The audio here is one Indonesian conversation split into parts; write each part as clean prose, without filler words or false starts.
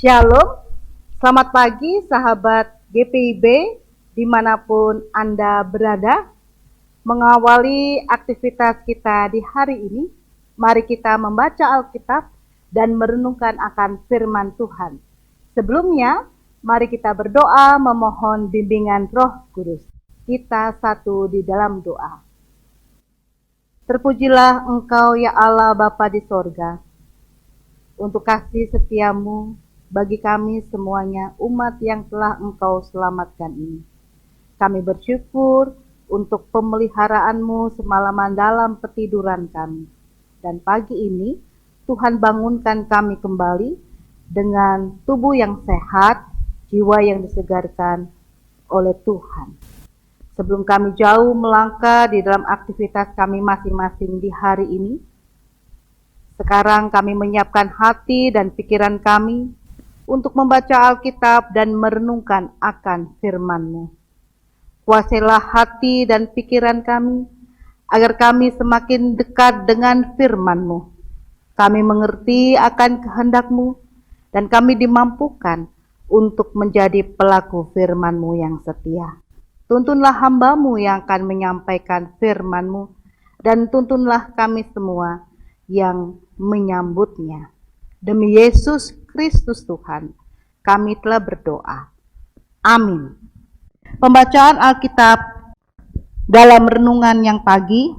Shalom, selamat pagi sahabat GPIB dimanapun Anda berada. Mengawali aktivitas kita di hari ini, mari kita membaca Alkitab dan merenungkan akan firman Tuhan. Sebelumnya, mari kita berdoa memohon bimbingan Roh Kudus. Kita satu di dalam doa. Terpujilah Engkau ya Allah Bapa di sorga, untuk kasih setiamu bagi kami semuanya umat yang telah Engkau selamatkan ini. Kami bersyukur untuk pemeliharaanmu semalaman dalam petiduran kami. Dan pagi ini Tuhan bangunkan kami kembali dengan tubuh yang sehat, jiwa yang disegarkan oleh Tuhan. Sebelum kami jauh melangkah di dalam aktivitas kami masing-masing di hari ini, sekarang kami menyiapkan hati dan pikiran kami untuk membaca Alkitab dan merenungkan akan firman-Mu. Kuasailah hati dan pikiran kami, agar kami semakin dekat dengan firman-Mu. Kami mengerti akan kehendak-Mu, dan kami dimampukan untuk menjadi pelaku firman-Mu yang setia. Tuntunlah hamba-Mu yang akan menyampaikan firman-Mu, dan tuntunlah kami semua yang menyambutnya. Demi Yesus Kristus Tuhan, kami telah berdoa. Amin. Pembacaan Alkitab dalam renungan yang pagi,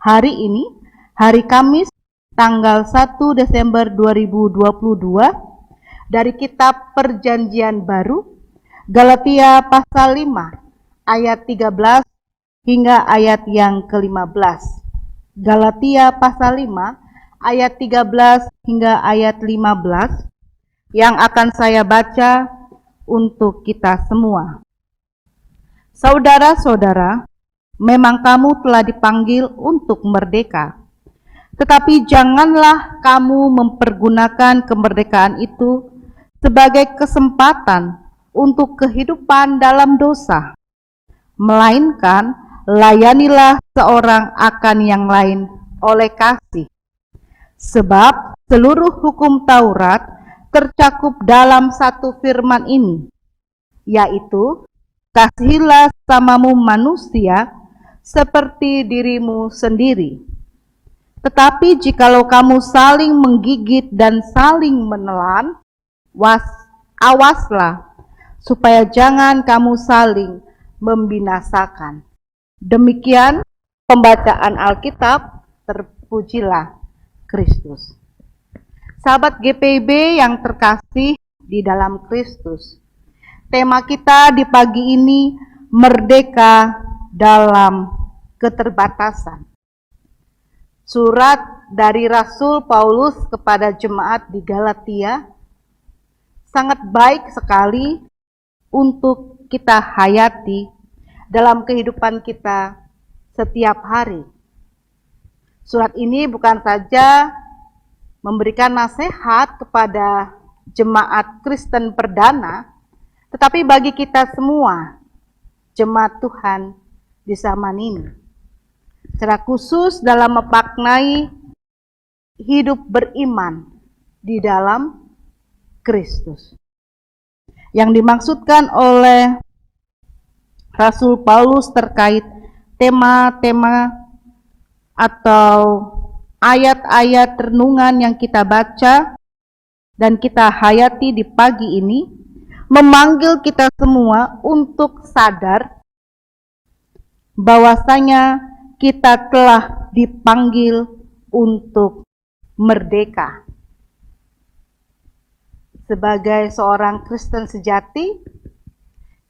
hari ini, hari Kamis, tanggal 1 Desember 2022, dari kitab Perjanjian Baru, Galatia pasal 5, ayat 13 hingga ayat yang ke-15. Galatia pasal 5, ayat 13 hingga ayat 15, yang akan saya baca untuk kita semua. Saudara-saudara, memang kamu telah dipanggil untuk merdeka. Tetapi janganlah kamu mempergunakan kemerdekaan itu sebagai kesempatan untuk kehidupan dalam dosa. Melainkan, layanilah seorang akan yang lain oleh kasih. Sebab seluruh hukum Taurat tercakup dalam satu firman ini, yaitu, kasihilah sesamamu manusia seperti dirimu sendiri. Tetapi jikalau kamu saling menggigit dan saling menelan, awaslah, supaya jangan kamu saling membinasakan. Demikian pembacaan Alkitab. Terpujilah Kristus. Sahabat GPIB yang terkasih di dalam Kristus, tema kita di pagi ini merdeka dalam keterbatasan. Surat dari Rasul Paulus kepada jemaat di Galatia sangat baik sekali untuk kita hayati dalam kehidupan kita setiap hari. Surat ini bukan saja memberikan nasihat kepada jemaat Kristen perdana, tetapi bagi kita semua, jemaat Tuhan di zaman ini. Secara khusus dalam memaknai hidup beriman di dalam Kristus. Yang dimaksudkan oleh Rasul Paulus terkait tema-tema atau ayat-ayat renungan yang kita baca dan kita hayati di pagi ini, memanggil kita semua untuk sadar bahwasanya kita telah dipanggil untuk merdeka. Sebagai seorang Kristen sejati,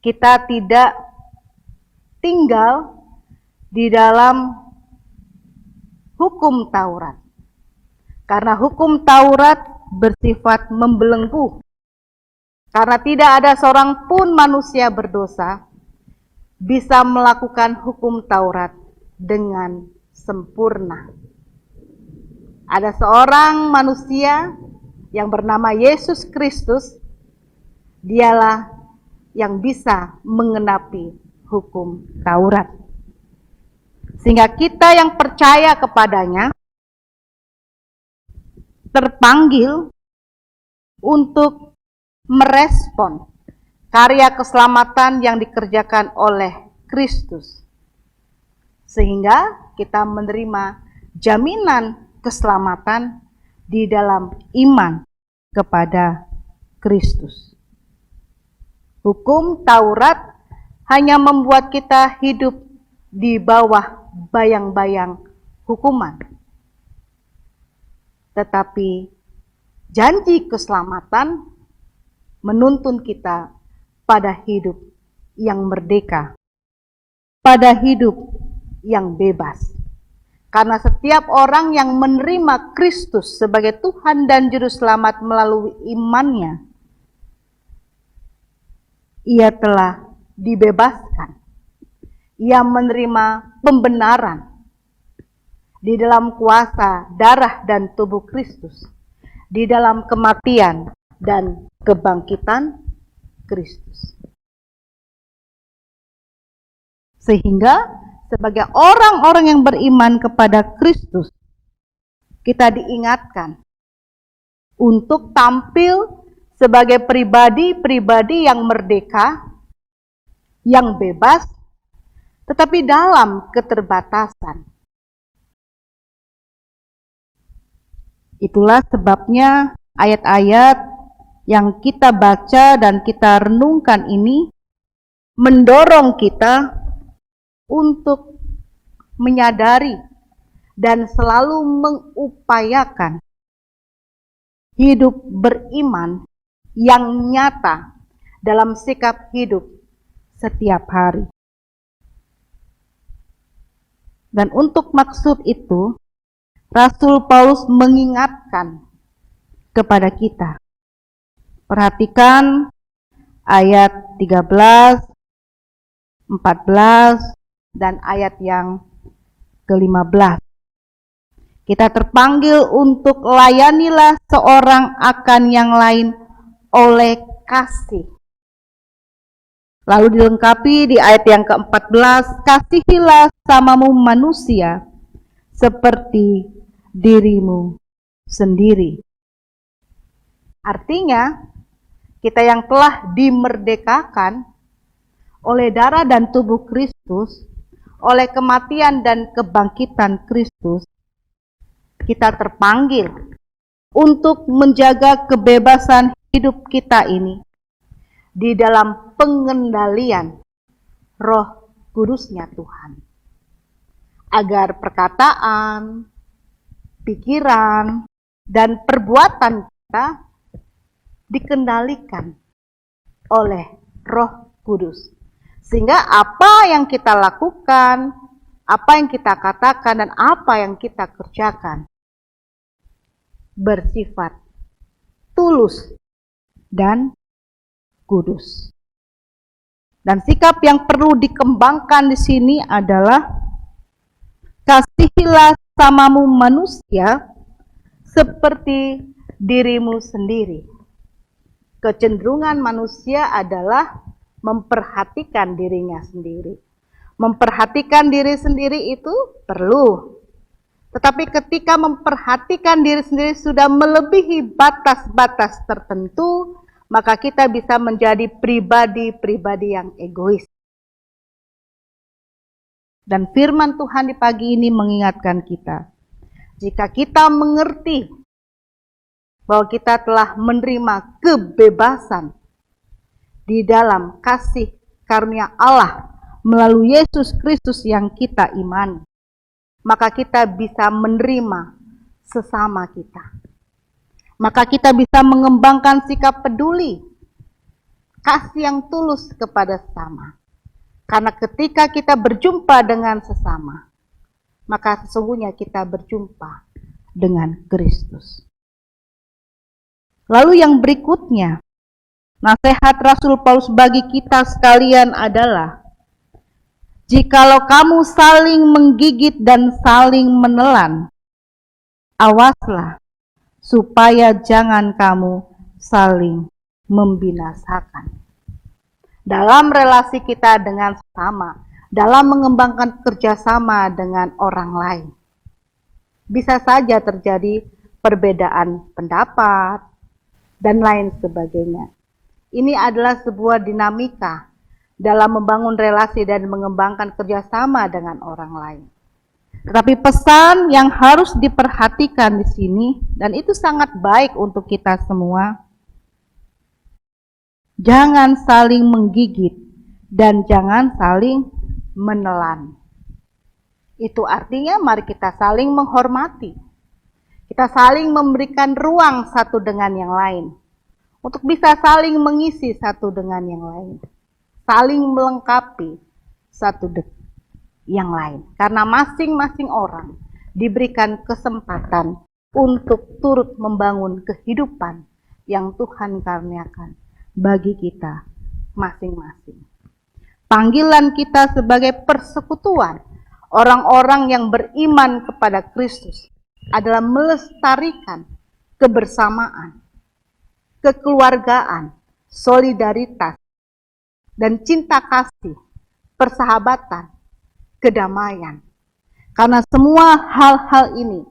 kita tidak tinggal di dalam hukum Taurat. Karena hukum Taurat bersifat membelenggu. Karena tidak ada seorang pun manusia berdosa bisa melakukan hukum Taurat dengan sempurna. Ada seorang manusia yang bernama Yesus Kristus, dialah yang bisa mengenapi hukum Taurat. Sehingga kita yang percaya kepadanya terpanggil untuk merespon karya keselamatan yang dikerjakan oleh Kristus. Sehingga kita menerima jaminan keselamatan di dalam iman kepada Kristus. Hukum Taurat hanya membuat kita hidup di bawah bayang-bayang hukuman. Tetapi janji keselamatan menuntun kita pada hidup yang merdeka, pada hidup yang bebas. Karena setiap orang yang menerima Kristus sebagai Tuhan dan Juru Selamat melalui imannya, ia telah dibebaskan. Ia menerima pembenaran di dalam kuasa darah dan tubuh Kristus, di dalam kematian dan kebangkitan Kristus. Sehingga sebagai orang-orang yang beriman kepada Kristus, kita diingatkan untuk tampil sebagai pribadi-pribadi yang merdeka, yang bebas, tetapi dalam keterbatasan. Itulah sebabnya ayat-ayat yang kita baca dan kita renungkan ini mendorong kita untuk menyadari dan selalu mengupayakan hidup beriman yang nyata dalam sikap hidup setiap hari. Dan untuk maksud itu, Rasul Paulus mengingatkan kepada kita. Perhatikan ayat 13, 14, dan ayat yang ke-15. Kita terpanggil untuk layanilah seorang akan yang lain oleh kasih. Lalu dilengkapi di ayat yang ke-14, kasihilah samamu manusia seperti dirimu sendiri. Artinya, kita yang telah dimerdekakan oleh darah dan tubuh Kristus, oleh kematian dan kebangkitan Kristus, kita terpanggil untuk menjaga kebebasan hidup kita ini di dalam pengendalian Roh Kudus-Nya Tuhan. Agar perkataan, pikiran, dan perbuatan kita dikendalikan oleh Roh Kudus. Sehingga apa yang kita lakukan, apa yang kita katakan, dan apa yang kita kerjakan bersifat tulus dan kudus. Dan sikap yang perlu dikembangkan di sini adalah kasihilah samamu manusia seperti dirimu sendiri. Kecenderungan manusia adalah memperhatikan dirinya sendiri. Memperhatikan diri sendiri itu perlu. Tetapi ketika memperhatikan diri sendiri sudah melebihi batas-batas tertentu, maka kita bisa menjadi pribadi-pribadi yang egois. Dan firman Tuhan di pagi ini mengingatkan kita, jika kita mengerti bahwa kita telah menerima kebebasan di dalam kasih karunia Allah melalui Yesus Kristus yang kita imani, maka kita bisa menerima sesama kita. Maka kita bisa mengembangkan sikap peduli, kasih yang tulus kepada sesama. Karena ketika kita berjumpa dengan sesama, maka sesungguhnya kita berjumpa dengan Kristus. Lalu yang berikutnya, nasihat Rasul Paulus bagi kita sekalian adalah, jikalau kamu saling menggigit dan saling menelan, awaslah supaya jangan kamu saling membinasakan. Dalam relasi kita dengan sesama, dalam mengembangkan kerjasama dengan orang lain, bisa saja terjadi perbedaan pendapat dan lain sebagainya. Ini adalah sebuah dinamika dalam membangun relasi dan mengembangkan kerjasama dengan orang lain. Tetapi pesan yang harus diperhatikan di sini, dan itu sangat baik untuk kita semua, jangan saling menggigit dan jangan saling menelan. Itu artinya mari kita saling menghormati. Kita saling memberikan ruang satu dengan yang lain. Untuk bisa saling mengisi satu dengan yang lain. Saling melengkapi satu dengan yang lain. Karena masing-masing orang diberikan kesempatan untuk turut membangun kehidupan yang Tuhan karuniakan bagi kita masing-masing. Panggilan kita sebagai persekutuan orang-orang yang beriman kepada Kristus adalah melestarikan kebersamaan, kekeluargaan, solidaritas, dan cinta kasih, persahabatan, kedamaian. Karena semua hal-hal ini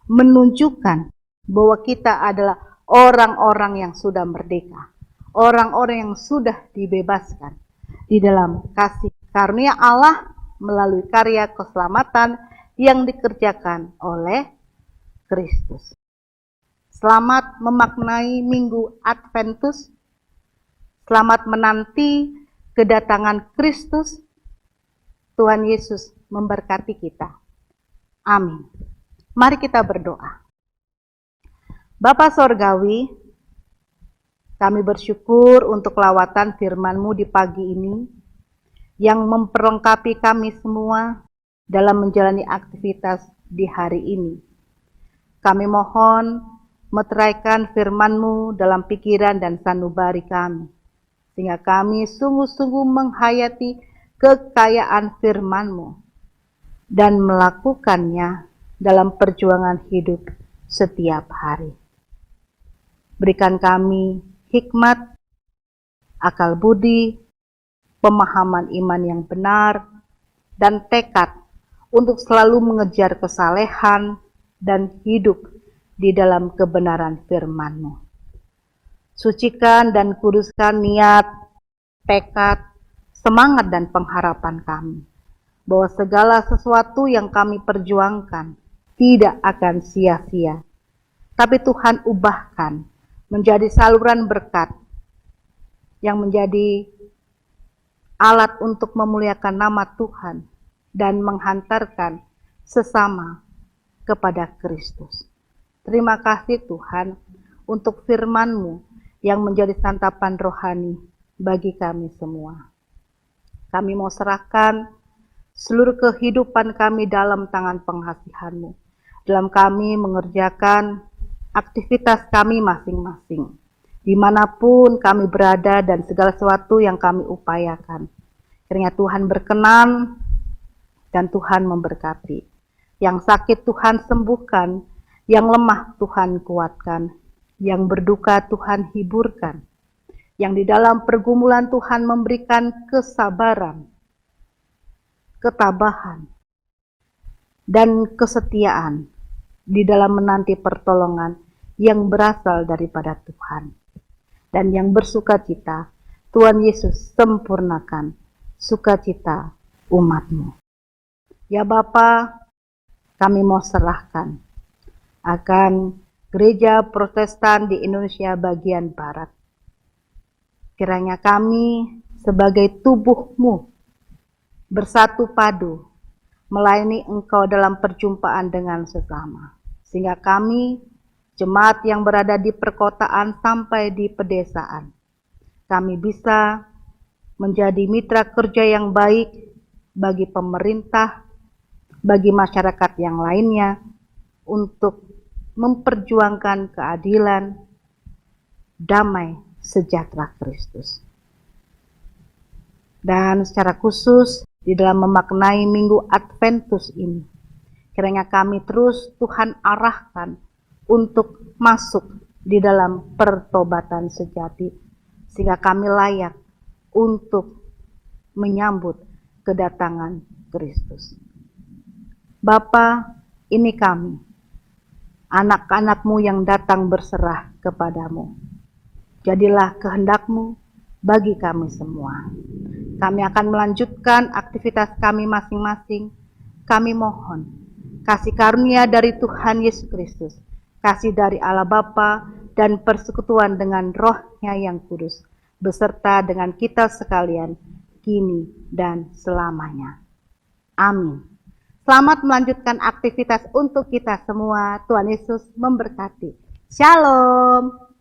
menunjukkan bahwa kita adalah orang-orang yang sudah merdeka, orang-orang yang sudah dibebaskan di dalam kasih karunia Allah melalui karya keselamatan yang dikerjakan oleh Kristus. Selamat memaknai Minggu Adventus. Selamat menanti kedatangan Kristus. Tuhan Yesus memberkati kita. Amin. Mari kita berdoa. Bapa Sorgawi, kami bersyukur untuk lawatan firman-Mu di pagi ini, yang memperlengkapi kami semua dalam menjalani aktivitas di hari ini. Kami mohon meteraikan firman-Mu dalam pikiran dan sanubari kami, sehingga kami sungguh-sungguh menghayati kekayaan firman-Mu dan melakukannya dalam perjuangan hidup setiap hari. Berikan kami hikmat, akal budi, pemahaman iman yang benar, dan tekad untuk selalu mengejar kesalehan dan hidup di dalam kebenaran firman-Mu. Sucikan dan kuduskan niat, tekad, semangat dan pengharapan kami, bahwa segala sesuatu yang kami perjuangkan tidak akan sia-sia, tapi Tuhan ubahkan menjadi saluran berkat yang menjadi alat untuk memuliakan nama Tuhan dan menghantarkan sesama kepada Kristus. Terima kasih Tuhan untuk firman-Mu yang menjadi santapan rohani bagi kami semua. Kami mau serahkan seluruh kehidupan kami dalam tangan pengasihan-Mu, dalam kami mengerjakan aktivitas kami masing-masing, dimanapun kami berada dan segala sesuatu yang kami upayakan. Kiranya Tuhan berkenan dan Tuhan memberkati. Yang sakit Tuhan sembuhkan, yang lemah Tuhan kuatkan, yang berduka Tuhan hiburkan, yang di dalam pergumulan Tuhan memberikan kesabaran, ketabahan, dan kesetiaan di dalam menanti pertolongan yang berasal daripada Tuhan. Dan yang bersukacita, Tuhan Yesus sempurnakan sukacita umat-Mu. Ya Bapa, kami mau serahkan akan gereja Protestan di Indonesia bagian Barat. Kiranya kami sebagai tubuh-Mu bersatu padu melayani Engkau dalam perjumpaan dengan sesama. Sehingga kami, jemaat yang berada di perkotaan sampai di pedesaan, kami bisa menjadi mitra kerja yang baik bagi pemerintah, bagi masyarakat yang lainnya, untuk memperjuangkan keadilan, damai, sejahtera Kristus. Dan secara khusus di dalam memaknai Minggu Adventus ini, kiranya kami terus Tuhan arahkan untuk masuk di dalam pertobatan sejati, sehingga kami layak untuk menyambut kedatangan Kristus. Bapa, ini kami, anak-anak-Mu yang datang berserah kepadamu. Jadilah kehendak-Mu bagi kami semua. Kami akan melanjutkan aktivitas kami masing-masing. Kami mohon kasih karunia dari Tuhan Yesus Kristus, kasih dari Allah Bapa, dan persekutuan dengan Roh-Nya yang kudus, beserta dengan kita sekalian, kini dan selamanya. Amin. Selamat melanjutkan aktivitas untuk kita semua. Tuhan Yesus memberkati. Shalom.